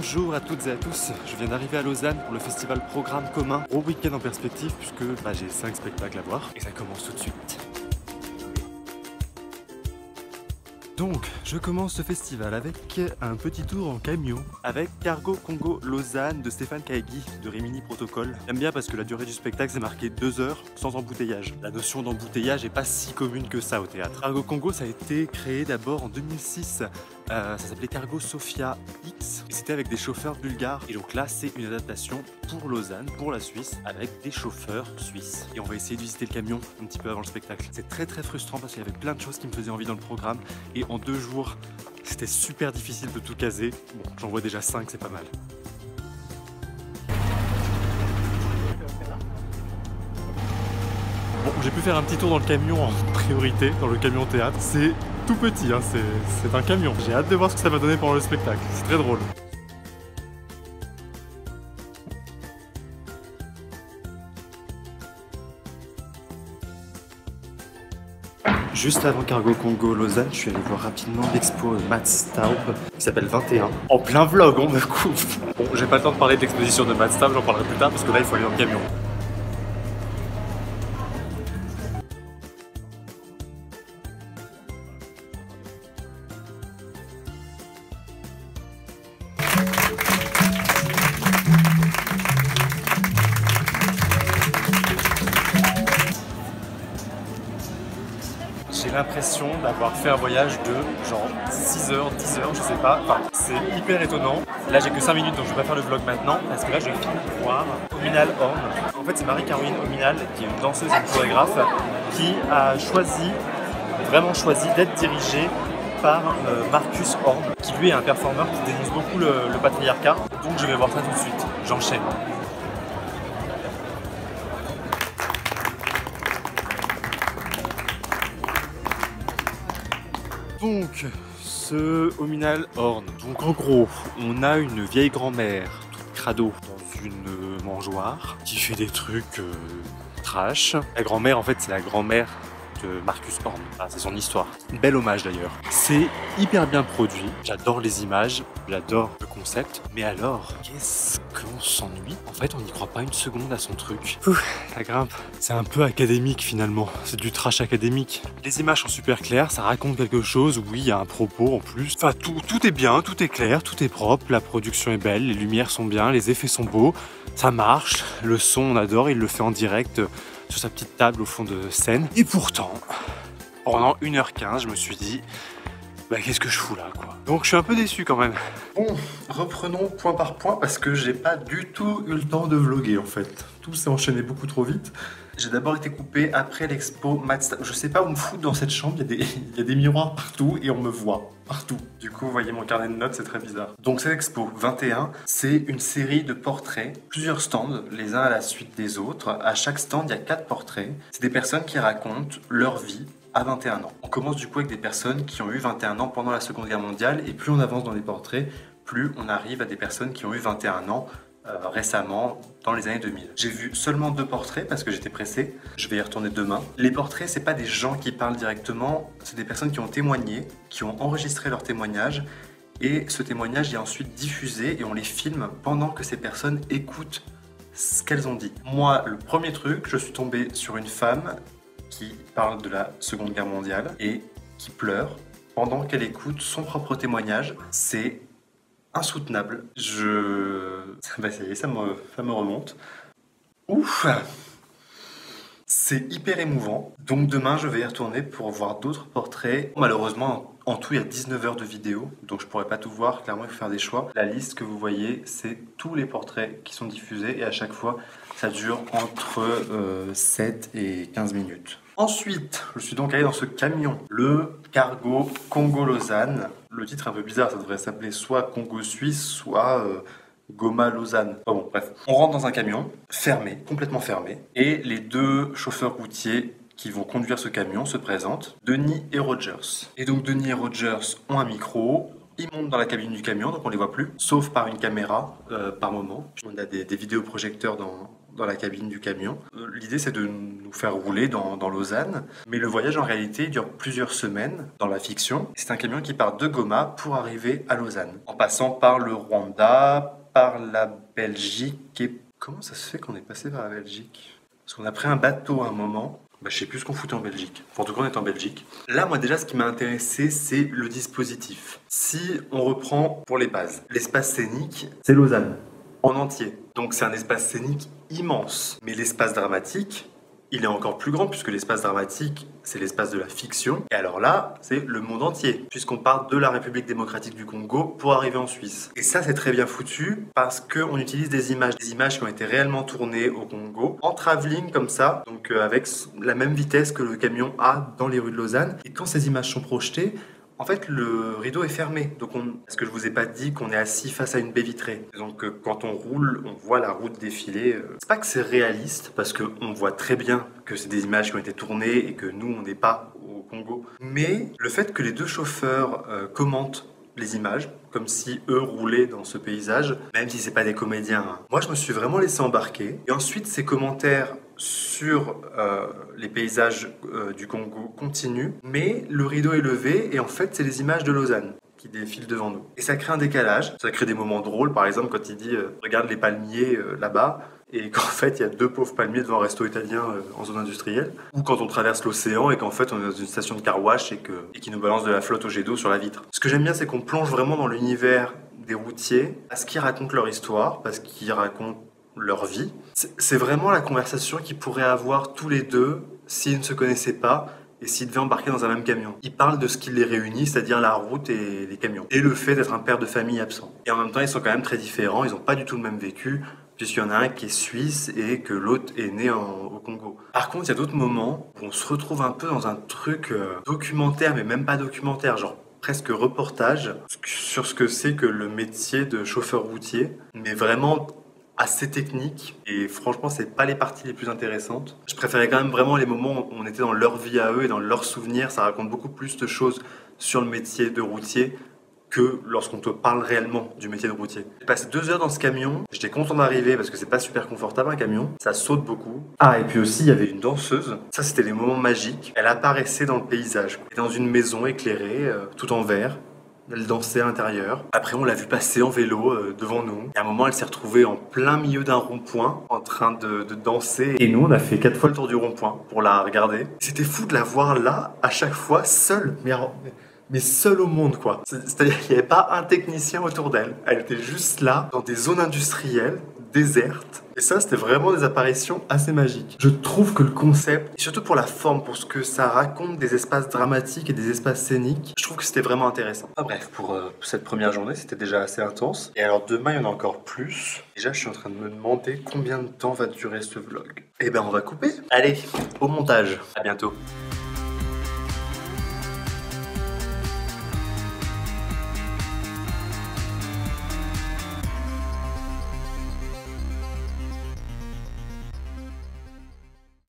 Bonjour à toutes et à tous, je viens d'arriver à Lausanne pour le festival Programme commun. Gros week-end en perspective puisque j'ai 5 spectacles à voir et ça commence tout de suite. Donc, je commence ce festival avec un petit tour en camion avec Cargo Congo Lausanne de Stéphane Kaegi de Rimini Protocol. J'aime bien parce que la durée du spectacle c'est marqué 2 heures sans embouteillage. La notion d'embouteillage est pas si commune que ça au théâtre. Cargo Congo ça a été créé d'abord en 2006. Ça s'appelait Cargo Sofia X et c'était avec des chauffeurs bulgares. Et donc là c'est une adaptation pour Lausanne, pour la Suisse, avec des chauffeurs suisses. Et on va essayer de visiter le camion un petit peu avant le spectacle. C'est très frustrant parce qu'il y avait plein de choses qui me faisaient envie dans le programme. Et en 2 jours, c'était super difficile de tout caser. Bon, j'en vois déjà 5, c'est pas mal. Bon, j'ai pu faire un petit tour dans le camion en priorité, dans le camion théâtre. C'est tout petit, hein, c'est un camion. J'ai hâte de voir ce que ça va donner pendant le spectacle. C'est très drôle. Juste avant Cargo Congo Lausanne, je suis allé voir rapidement l'expo Mats Staub qui s'appelle 21. En plein vlog, on me coupe. Bon, j'ai pas le temps de parler de l'exposition de Mats Staub, j'en parlerai plus tard parce que là il faut aller dans le camion. J'ai l'impression d'avoir fait un voyage de genre 6 heures, 10 heures, je sais pas. Enfin, c'est hyper étonnant. Là, j'ai que 5 minutes, donc je vais pas faire le vlog maintenant parce que là, je finis de voir Ominal Horn. En fait, c'est Marie-Caroline Ominal, qui est une danseuse et une chorégraphe, qui a choisi, vraiment choisi, d'être dirigée par Marcus Horn, qui lui est un performeur qui dénonce beaucoup le patriarcat. Donc, je vais voir ça tout de suite. J'enchaîne. Donc, ce Ominal Horn. Donc en gros, on a une vieille grand-mère toute crado dans une mangeoire qui fait des trucs trash. La grand-mère, en fait, c'est la grand-mère de Marcus Horn. Ah, c'est son histoire. Bel hommage d'ailleurs. C'est hyper bien produit. J'adore les images, j'adore le concept. Mais alors, qu'est-ce qu'on s'ennuie? En fait, on n'y croit pas une seconde à son truc. La grimpe, c'est un peu académique finalement. C'est du trash académique. Les images sont super claires, ça raconte quelque chose. Oui, il y a un propos en plus. Enfin, tout est bien, tout est clair, tout est propre. La production est belle, les lumières sont bien, les effets sont beaux. Ça marche. Le son, on adore. Il le fait en direct sur sa petite table au fond de scène. Et pourtant, pendant 1h15, je me suis dit, qu'est-ce que je fous là, quoi. Donc je suis un peu déçu quand même. Bon, reprenons point par point parce que j'ai pas du tout eu le temps de vlogger en fait. Tout s'est enchaîné beaucoup trop vite. J'ai d'abord été coupé après l'expo Mats Staub. Je sais pas où me foutre dans cette chambre, il y a des miroirs partout et on me voit partout. Du coup, vous voyez mon carnet de notes, c'est très bizarre. Donc cette expo 21, c'est une série de portraits, plusieurs stands, les uns à la suite des autres. À chaque stand, il y a 4 portraits. C'est des personnes qui racontent leur vie à 21 ans. On commence du coup avec des personnes qui ont eu 21 ans pendant la Seconde Guerre mondiale et plus on avance dans les portraits, plus on arrive à des personnes qui ont eu 21 ans récemment dans les années 2000. J'ai vu seulement 2 portraits parce que j'étais pressé. Je vais y retourner demain. Les portraits, c'est pas des gens qui parlent directement, c'est des personnes qui ont témoigné, qui ont enregistré leur témoignage et ce témoignage est ensuite diffusé et on les filme pendant que ces personnes écoutent ce qu'elles ont dit. Moi, le premier truc, je suis tombé sur une femme qui parle de la Seconde Guerre mondiale et qui pleure pendant qu'elle écoute son propre témoignage. C'est insoutenable. Ça y est, ça me remonte. Ouf! C'est hyper émouvant. Donc demain, je vais y retourner pour voir d'autres portraits. Malheureusement, en tout, il y a 19 heures de vidéo, donc je pourrais pas tout voir. Clairement, il faut faire des choix. La liste que vous voyez, c'est tous les portraits qui sont diffusés et à chaque fois, ça dure entre 7 et 15 minutes. Ensuite, je suis donc allé dans ce camion, le Cargo Congo Lausanne. Le titre est un peu bizarre, ça devrait s'appeler soit Congo Suisse, soit Goma Lausanne. Bon, bref. On rentre dans un camion, fermé, complètement fermé, et les 2 chauffeurs routiers qui vont conduire ce camion se présentent, Denis et Rogers. Et donc Denis et Rogers ont un micro, ils montent dans la cabine du camion, donc on les voit plus, sauf par une caméra par moment. On a des vidéoprojecteurs dans la cabine du camion. L'idée c'est de nous faire rouler dans Lausanne, mais le voyage en réalité dure plusieurs semaines dans la fiction. C'est un camion qui part de Goma pour arriver à Lausanne, en passant par le Rwanda, par la Belgique et... Comment ça se fait qu'on est passé par la Belgique? Parce qu'on a pris un bateau à un moment. Je sais plus ce qu'on foutait en Belgique. Enfin, en tout cas, on est en Belgique. Là, moi, déjà, ce qui m'a intéressé, c'est le dispositif. Si on reprend pour les bases, l'espace scénique, c'est Lausanne, en entier. Donc, c'est un espace scénique immense. Mais l'espace dramatique, il est encore plus grand, puisque l'espace dramatique, c'est l'espace de la fiction. Et alors là, c'est le monde entier, puisqu'on part de la République démocratique du Congo pour arriver en Suisse. Et ça, c'est très bien foutu, parce qu'on utilise des images qui ont été réellement tournées au Congo, en travelling comme ça, donc avec la même vitesse que le camion a dans les rues de Lausanne. Et quand ces images sont projetées, en fait, le rideau est fermé. Donc, est-ce que je vous ai pas dit qu'on est assis face à une baie vitrée? Donc, quand on roule, on voit la route défiler. C'est pas que c'est réaliste, parce qu'on voit très bien que c'est des images qui ont été tournées et que nous, on n'est pas au Congo. Mais le fait que les deux chauffeurs commentent les images, comme si eux roulaient dans ce paysage, même si c'est pas des comédiens. Hein. Moi, je me suis vraiment laissé embarquer. Et ensuite, ces commentaires sur les paysages du Congo continuent, mais le rideau est levé et en fait, c'est les images de Lausanne qui défilent devant nous. Et ça crée un décalage, ça crée des moments drôles, par exemple quand il dit regarde les palmiers là-bas, et qu'en fait il y a deux pauvres palmiers devant un resto italien en zone industrielle, ou quand on traverse l'océan et qu'en fait on est dans une station de car wash et qu'il nous balance de la flotte au jet d'eau sur la vitre. Ce que j'aime bien, c'est qu'on plonge vraiment dans l'univers des routiers, parce qu'ils racontent leur histoire, parce qu'ils racontent leur vie. C'est vraiment la conversation qu'ils pourraient avoir tous les deux s'ils ne se connaissaient pas et s'ils devaient embarquer dans un même camion. Ils parlent de ce qui les réunit, c'est-à-dire la route et les camions. Et le fait d'être un père de famille absent. Et en même temps, ils sont quand même très différents, ils n'ont pas du tout le même vécu, puisqu'il y en a un qui est suisse et que l'autre est né au Congo. Par contre, il y a d'autres moments où on se retrouve un peu dans un truc documentaire, mais même pas documentaire, genre presque reportage, sur ce que c'est que le métier de chauffeur routier, mais vraiment assez technique, et franchement c'est pas les parties les plus intéressantes. Je préférais quand même vraiment les moments où on était dans leur vie à eux et dans leurs souvenirs. Ça raconte beaucoup plus de choses sur le métier de routier que lorsqu'on te parle réellement du métier de routier. J'ai passé 2 heures dans ce camion, j'étais content d'arriver parce que c'est pas super confortable un camion, ça saute beaucoup. Ah, et puis aussi il y avait une danseuse, ça c'était les moments magiques, elle apparaissait dans le paysage, et dans une maison éclairée, tout en vert. Elle dansait à l'intérieur. Après, on l'a vu passer en vélo devant nous. Et à un moment, elle s'est retrouvée en plein milieu d'un rond-point, en train de danser. Et nous, on a fait 4 fois le tour du rond-point pour la regarder. C'était fou de la voir là, à chaque fois, seule. Mais seule au monde, quoi. C'est-à-dire qu'il n'y avait pas un technicien autour d'elle. Elle était juste là, dans des zones industrielles, désertes. Et ça, c'était vraiment des apparitions assez magiques. Je trouve que le concept, et surtout pour la forme, pour ce que ça raconte des espaces dramatiques et des espaces scéniques, je trouve que c'était vraiment intéressant. Enfin bref, pour cette première journée, c'était déjà assez intense. Et alors demain, il y en a encore plus. Déjà, je suis en train de me demander combien de temps va durer ce vlog. Eh ben, on va couper. Allez, au montage. À bientôt.